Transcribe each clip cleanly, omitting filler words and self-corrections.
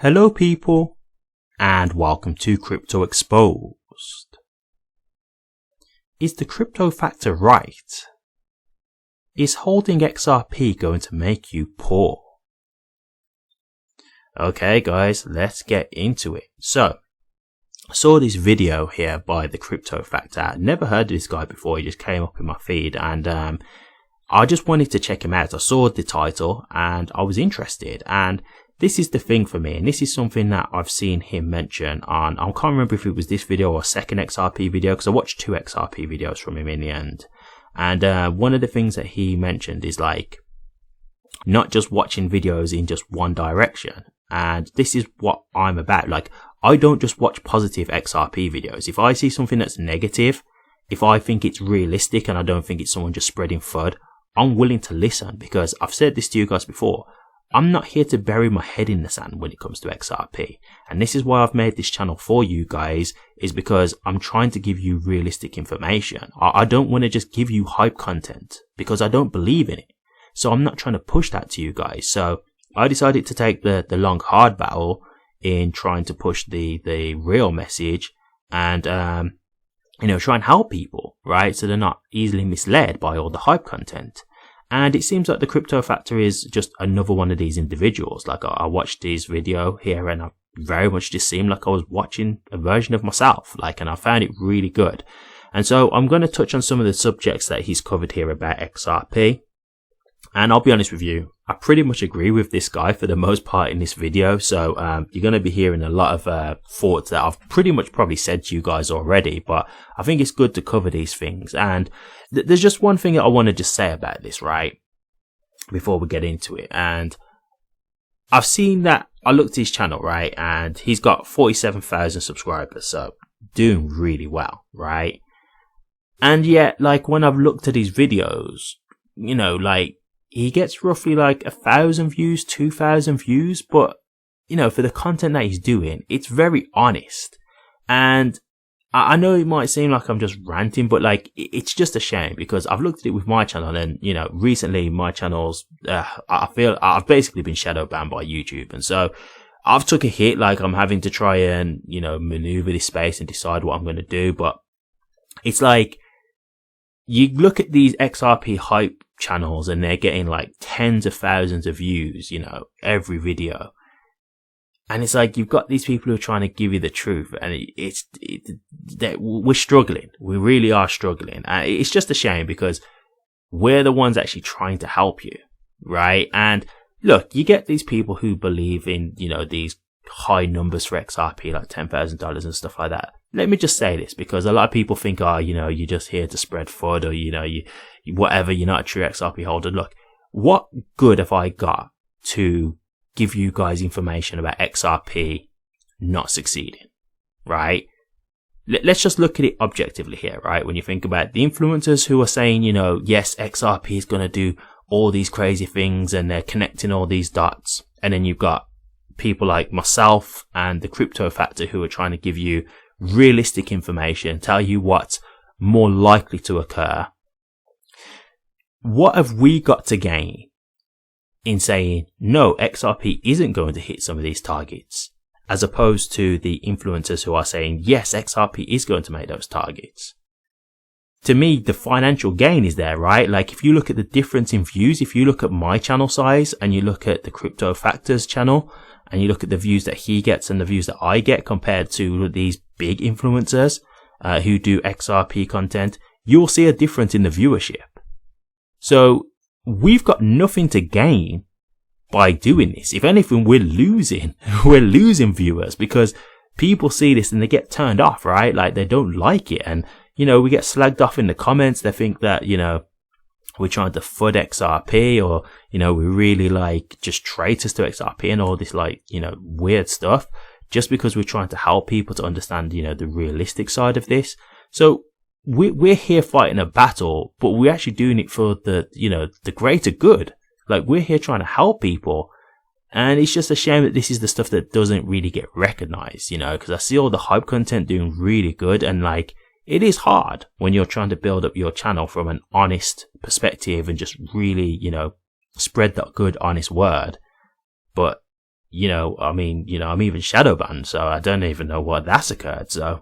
Hello people, and welcome to Crypto Exposed. Is the crypto factor right? Is holding XRP going to make you poor? Okay guys, let's get into it. So, I saw this video here by the crypto factor. I'd never heard of this guy before, he just came up in my feed and I just wanted to check him out. I saw the title and I was interested, and this is the thing for me, and this is something that I've seen him mention on, I can't remember if it was this video or a second XRP video, because I watched two XRP videos from him in the end. And one of the things that he mentioned is like, not just watching videos in just one direction. And this is what I'm about. Like, I don't just watch positive XRP videos. If I see something that's negative, if I think it's realistic and I don't think it's someone just spreading FUD, I'm willing to listen, because I've said this to you guys before. I'm not here to bury my head in the sand when it comes to XRP. And this is why I've made this channel for you guys, is because I'm trying to give you realistic information. I don't want to just give you hype content because I don't believe in it. So I'm not trying to push that to you guys. So I decided to take the long hard battle in trying to push the real message and, try and help people, right? So they're not easily misled by all the hype content. And it seems like the crypto factor is just another one of these individuals. Like, I watched his video here and I very much just seemed like I was watching a version of myself. Like, and I found it really good. And so I'm going to touch on some of the subjects that he's covered here about XRP. And I'll be honest with you, I pretty much agree with this guy for the most part in this video. So you're going to be hearing a lot of thoughts that I've pretty much probably said to you guys already. But I think it's good to cover these things. And there's just one thing that I want to just say about this, right, before we get into it. And I've seen that, I looked at his channel, right, and he's got 47,000 subscribers. So doing really well, right? And yet, like, when I've looked at his videos, like, he gets roughly like 1,000 views, 2,000 views, but for the content that he's doing, it's very honest. And I know it might seem like I'm just ranting, but like, it's just a shame, because I've looked at it with my channel and, recently my channel's, I feel I've basically been shadow banned by YouTube. And so I've took a hit, like I'm having to try and, maneuver this space and decide what I'm going to do. But it's like, you look at these XRP hype channels and they're getting like tens of thousands of views, every video. And it's like, you've got these people who are trying to give you the truth, and we're struggling. We really are struggling. And it's just a shame, because we're the ones actually trying to help you, right? And look, you get these people who believe in, these high numbers for XRP, like $10,000 and stuff like that. Let me just say this, because a lot of people think, you're just here to spread FUD, or, whatever, you're not a true XRP holder. Look, what good have I got to give you guys information about XRP not succeeding, right? Let's just look at it objectively here, right? When you think about the influencers who are saying, yes, XRP is going to do all these crazy things and they're connecting all these dots. And then you've got people like myself and the crypto factor who are trying to give you realistic information, tell you what's more likely to occur. What have we got to gain in saying, no, XRP isn't going to hit some of these targets, as opposed to the influencers who are saying, yes, XRP is going to make those targets? To me, the financial gain is there, right? Like, if you look at the difference in views, if you look at my channel size and you look at the crypto factor's channel and you look at the views that he gets and the views that I get compared to these big influencers who do XRP content, you'll see a difference in the viewership. So we've got nothing to gain by doing this. If anything, we're losing viewers, because people see this and they get turned off, right? Like, they don't like it. And, we get slagged off in the comments. They think that, we're trying to FUD XRP, or, we really like just traitors to XRP and all this like, weird stuff, just because we're trying to help people to understand, the realistic side of this. So we're here fighting a battle, but we're actually doing it for the greater good. Like, we're here trying to help people. And it's just a shame that this is the stuff that doesn't really get recognized, because I see all the hype content doing really good. And like, it is hard when you're trying to build up your channel from an honest perspective and just really, spread that good, honest word. But I'm even shadow banned, so I don't even know what that's occurred. So,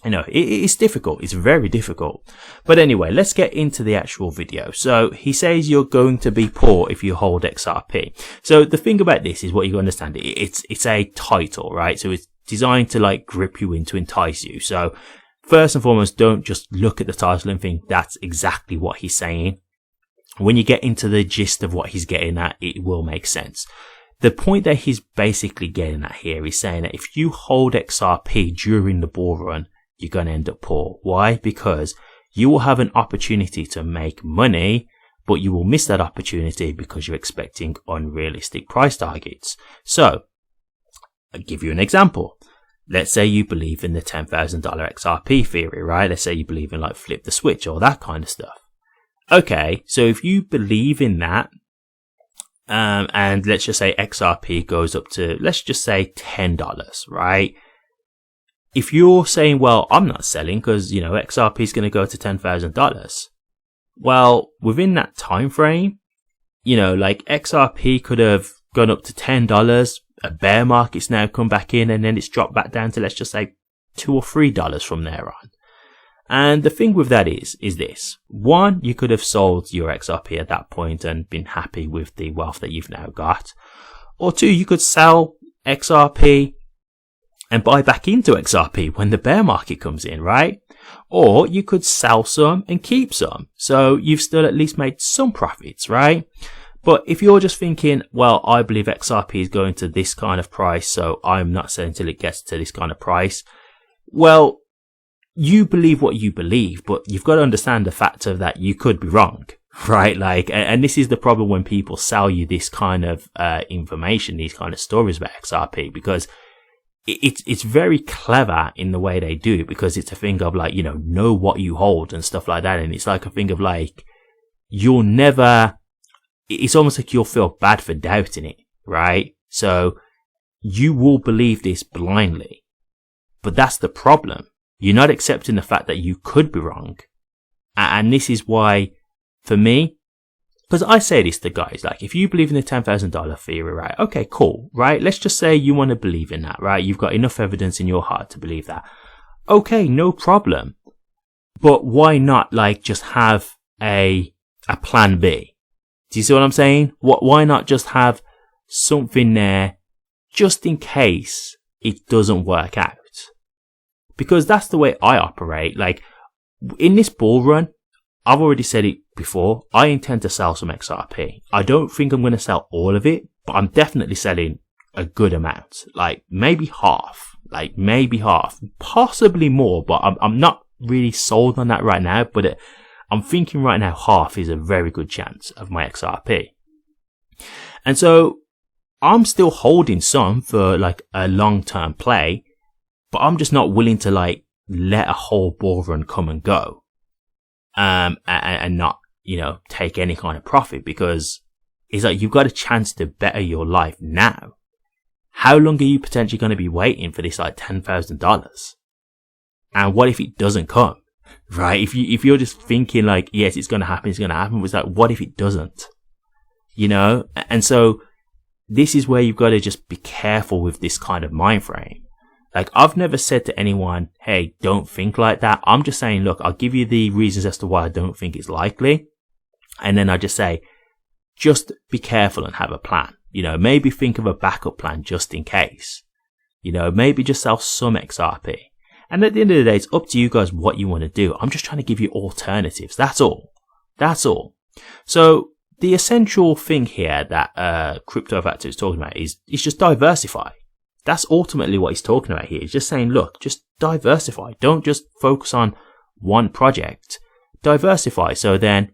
it's difficult. It's very difficult. But anyway, let's get into the actual video. So he says you're going to be poor if you hold XRP. So the thing about this is what you got to understand. It's a title, right? So it's designed to like grip you in, to entice you. So first and foremost, don't just look at the title and think that's exactly what he's saying. When you get into the gist of what he's getting at, it will make sense. The point that he's basically getting at here is saying that if you hold XRP during the bull run, you're going to end up poor. Why? Because you will have an opportunity to make money, but you will miss that opportunity because you're expecting unrealistic price targets. So, I'll give you an example. Let's say you believe in the $10,000 XRP theory, right? Let's say you believe in like flip the switch or that kind of stuff. Okay, so if you believe in that, and let's just say XRP goes up to, let's just say $10, right? If you're saying, well, I'm not selling because, XRP is going to go to $10,000. Well, within that time frame, like XRP could have gone up to $10. A bear market's now come back in and then it's dropped back down to, let's just say $2 or $3 from there on. And the thing with that is this. One, you could have sold your XRP at that point and been happy with the wealth that you've now got. Or two, you could sell XRP and buy back into XRP when the bear market comes in, right? Or you could sell some and keep some. So you've still at least made some profits, right? But if you're just thinking, well, I believe XRP is going to this kind of price, so I'm not selling until it gets to this kind of price. Well, you believe what you believe, but you've got to understand the factor that you could be wrong, right? Like, and this is the problem when people sell you this kind of information, these kind of stories about XRP, because it's very clever in the way they do it, because it's a thing of like, know what you hold and stuff like that. And it's like a thing of like, it's almost like you'll feel bad for doubting it, right? So you will believe this blindly, but that's the problem. You're not accepting the fact that you could be wrong. And this is why, for me, because I say this to guys, like, if you believe in the $10,000 theory, right? Okay, cool, right? Let's just say you want to believe in that, right? You've got enough evidence in your heart to believe that. Okay, no problem. But why not, like, just have a plan B? Do you see what I'm saying? Why not just have something there just in case it doesn't work out? Because that's the way I operate. Like, in this bull run, I've already said it before, I intend to sell some XRP. I don't think I'm going to sell all of it, but I'm definitely selling a good amount. Like, maybe half. Possibly more, but I'm not really sold on that right now. But I'm thinking right now half is a very good chance of my XRP. And so, I'm still holding some for like a long-term play, but I'm just not willing to like let a whole bull run come and go. And not, take any kind of profit, because it's like you've got a chance to better your life now. How long are you potentially going to be waiting for this like $10,000? And what if it doesn't come? Right? If you're just thinking like, yes, it's going to happen, it's like, what if it doesn't? And so this is where you've got to just be careful with this kind of mind frame. Like, I've never said to anyone, hey, don't think like that. I'm just saying, look, I'll give you the reasons as to why I don't think it's likely. And then I just say, just be careful and have a plan. Maybe think of a backup plan just in case. Maybe just sell some XRP. And at the end of the day, it's up to you guys what you want to do. I'm just trying to give you alternatives. That's all. So the essential thing here that Crypto Factor is talking about is just diversify. That's ultimately what he's talking about here. He's just saying, look, just diversify. Don't just focus on one project. Diversify. So then,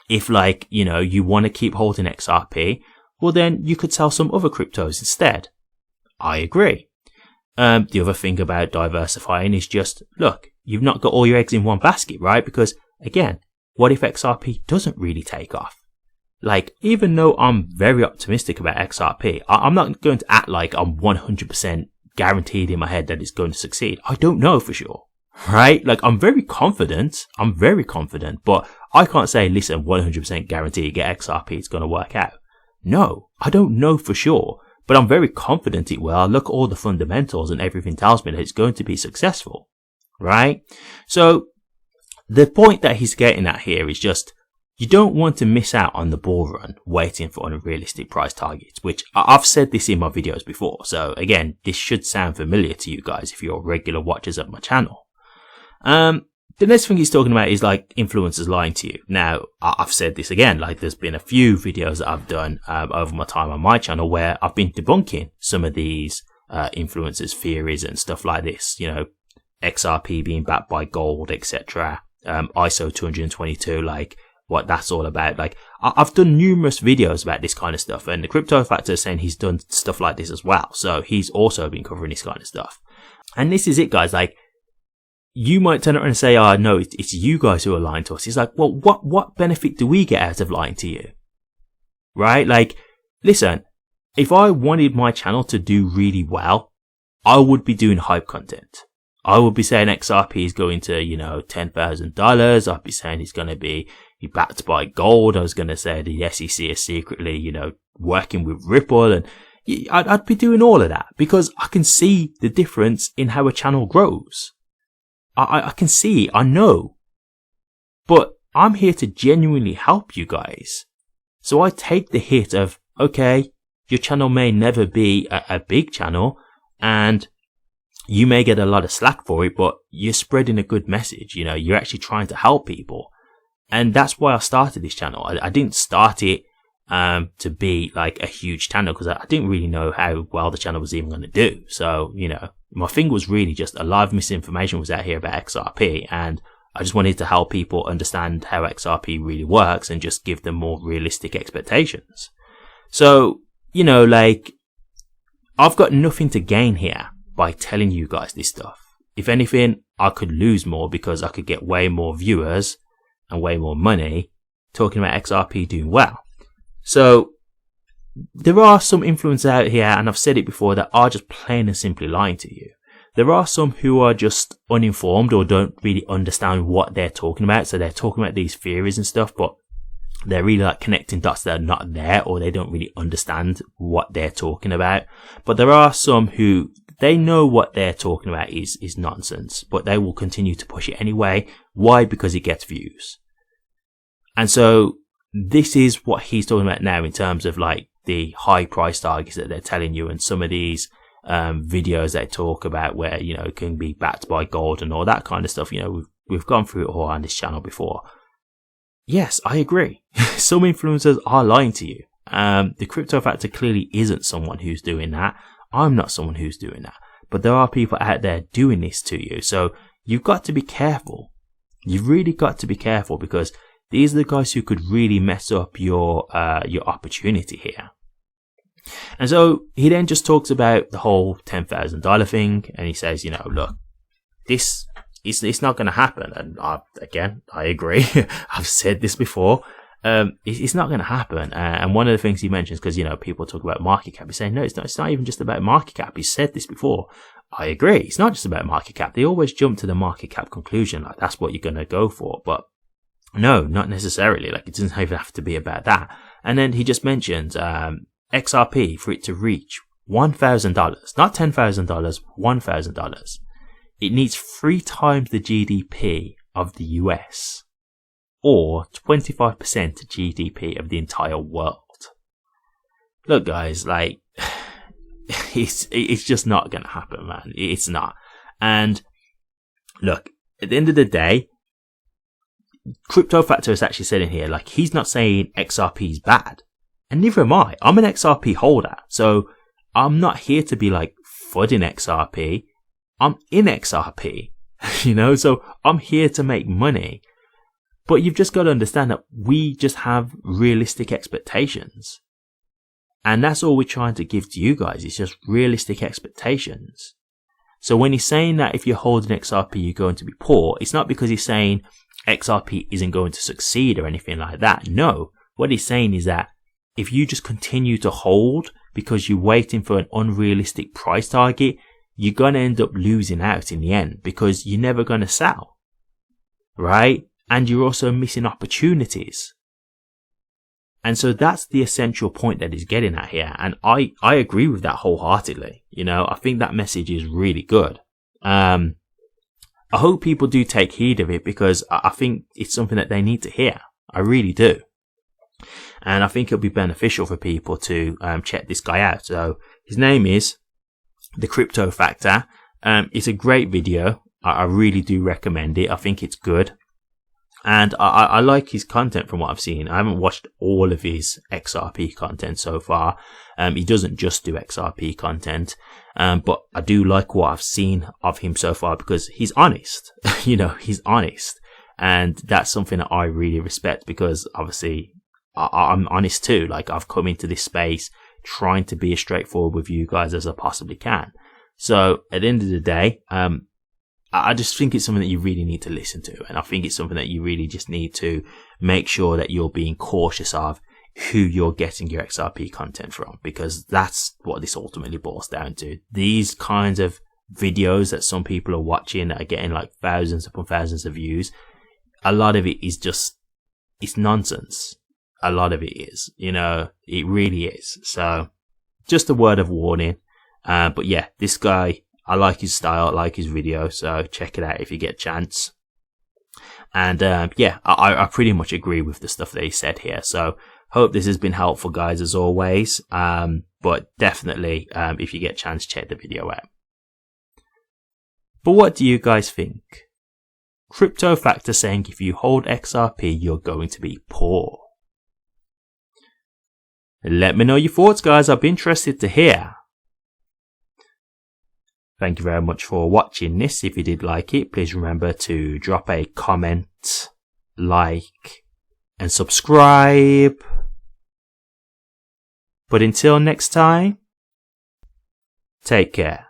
if like, you want to keep holding XRP, well then you could sell some other cryptos instead. I agree. The other thing about diversifying is just, look, you've not got all your eggs in one basket, right? Because again, what if XRP doesn't really take off? Like, even though I'm very optimistic about XRP, I'm not going to act like I'm 100% guaranteed in my head that it's going to succeed. I don't know for sure, right? Like, I'm very confident, but I can't say, listen, 100% guarantee get XRP, it's going to work out. No, I don't know for sure, but I'm very confident it will. I look at all the fundamentals and everything tells me that it's going to be successful, right? So the point that he's getting at here is just, you don't want to miss out on the bull run waiting for unrealistic price targets, which I've said this in my videos before. So again, this should sound familiar to you guys if you're regular watchers of my channel. The next thing he's talking about is like influencers lying to you. Now, I've said this again, like there's been a few videos that I've done over my time on my channel where I've been debunking some of these influencers' theories and stuff like this. You know, XRP being backed by gold, etc. ISO 222, like what that's all about. Like I've done numerous videos about this kind of stuff, and the Crypto Factor is saying he's done stuff like this as well. So he's also been covering this kind of stuff. And this is it, guys. Like, you might turn around and say, oh, no, it's you guys who are lying to us. He's like, well, what benefit do we get out of lying to you? Right? Like, listen, if I wanted my channel to do really well, I would be doing hype content. I would be saying XRP is going to, you know, $10,000. I'd be saying he's going to be backed by gold. I was going to say the SEC is secretly, you know, working with Ripple, and I'd be doing all of that because I can see the difference in how a channel grows. I can see, I know, but I'm here to genuinely help you guys. So I take the hit of, okay, your channel may never be a big channel and you may get a lot of slack for it, but you're spreading a good message. You know, you're actually trying to help people. And that's why I started this channel. I didn't start it to be like a huge channel because I didn't really know how well the channel was even going to do. So, you know, my thing was really just a lot of misinformation was out here about XRP, and I just wanted to help people understand how XRP really works and just give them more realistic expectations. So, you know, like, I've got nothing to gain here by telling you guys this stuff. If anything, I could lose more because I could get way more viewers and way more money talking about XRP doing well. So there are some influencers out here, and I've said it before, that are just plain and simply lying to you. There are some who are just uninformed or don't really understand what they're talking about. So they're talking about these theories and stuff, but they're really like connecting dots that are not there, or they don't really understand what they're talking about. But there are some who, they know what they're talking about is nonsense, but they will continue to push it anyway. Why? Because it gets views. And so this is what he's talking about now in terms of like the high price targets that they're telling you, and some of these videos they talk about where, you know, it can be backed by gold and all that kind of stuff. You know, we've gone through it all on this channel before. Yes, I agree. Some influencers are lying to you. The Crypto Factor clearly isn't someone who's doing that. I'm not someone who's doing that. But there are people out there doing this to you. So you've got to be careful. You've really got to be careful, because these are the guys who could really mess up your opportunity here. And so he then just talks about the whole $10,000 thing, and he says, you know, look, this it's not going to happen. And I agree. I've said this before. It's not going to happen. And one of the things he mentions, because, you know, people talk about market cap, he's saying, no, it's not even just about market cap. He said this before. I agree. It's not just about market cap. They always jump to the market cap conclusion. Like, that's what you're going to go for. But no, not necessarily. Like, it doesn't even have to be about that. And then he just mentions, XRP, for it to reach $1,000, not $10,000, $1,000. It needs 3 times the GDP of the US, or 25% GDP of the entire world. Look, guys, like, it's just not going to happen, man. It's not. And look, at the end of the day, Crypto Factor is actually said in here, like, he's not saying XRP is bad. And neither am I. I'm an XRP holder. So I'm not here to be like fudding XRP. I'm in XRP, you know, so I'm here to make money. But you've just got to understand that we just have realistic expectations. And that's all we're trying to give to you guys. It's just realistic expectations. So when he's saying that if you're holding XRP, you're going to be poor, it's not because he's saying XRP isn't going to succeed or anything like that. No, what he's saying is that if you just continue to hold because you're waiting for an unrealistic price target, you're going to end up losing out in the end, because you're never going to sell, right? And you're also missing opportunities. And so that's the essential point that he's getting at here. And I agree with that wholeheartedly. You know, I think that message is really good. I hope people do take heed of it, because I think it's something that they need to hear. I really do. And I think it'll be beneficial for people to check this guy out. So his name is The Crypto Factor. It's a great video. I really do recommend it. I think it's good. And I like his content from what I've seen. I haven't watched all of his XRP content so far. He doesn't just do XRP content. But I do like what I've seen of him so far, because he's honest. You know, he's honest. And that's something that I really respect, because obviously I'm honest too. Like, I've come into this space trying to be as straightforward with you guys as I possibly can. So at the end of the day, I just think it's something that you really need to listen to. And I think it's something that you really just need to make sure that you're being cautious of who you're getting your XRP content from, because that's what this ultimately boils down to. These kinds of videos that some people are watching that are getting like thousands upon thousands of views, a lot of it is just, it's nonsense. A lot of it is, you know, it really is. So just a word of warning. But yeah, this guy, I like his style, I like his video, so check it out if you get a chance. And yeah, I pretty much agree with the stuff that he said here. So hope this has been helpful, guys, as always. But definitely, if you get a chance, check the video out. But what do you guys think? Crypto Factor saying if you hold XRP, you're going to be poor. Let me know your thoughts, guys. I'd be interested to hear. Thank you very much for watching this. If you did like it, please remember to drop a comment, like, and subscribe. But until next time, take care.